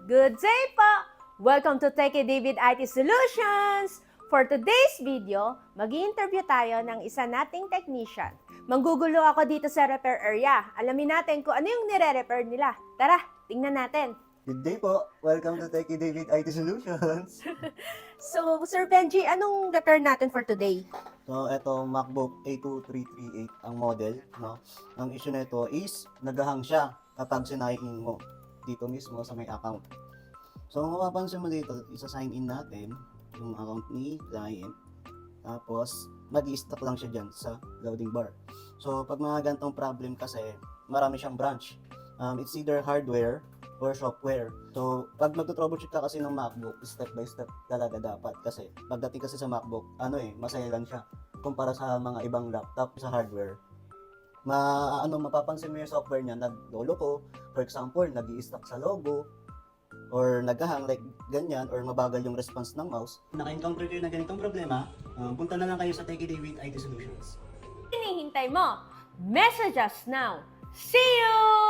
Good day po! Welcome to Techie David IT Solutions! For today's video, mag-i-interview tayo ng isa nating technician. Manggugulo ako dito sa repair area. Alamin natin kung ano yung nire-repair nila. Tara, tingnan natin. Good day po. Welcome to Techie David IT Solutions. So, Sir Benji, anong repair natin for today? So, ito MacBook A2338 ang model, no? Ang issue nito is naghahang siya kapag sinign in mo dito mismo sa may account. So, kung mapapansin mo dito, isa-sign in natin yung account ni client. Tapos, mag-i-stack lang siya dyan sa loading bar. So, pag mga gantong problem kasi, marami siyang branch. It's either hardware or software. So, pag magto-troubleshoot ka kasi ng MacBook, step by step talaga dapat. Kasi, pagdating kasi sa MacBook, masaya lang siya. Kumpara sa mga ibang laptop sa hardware. Mapapansin mo yung software niya, nagloloko. For example, nag-i-stuck sa logo, or naghahang like ganyan, or mabagal yung response ng mouse. Naka-encounter kayo na ganitong problema, punta na lang kayo sa Techie David IT Solutions. Hinihintay mo? Message us now! See you!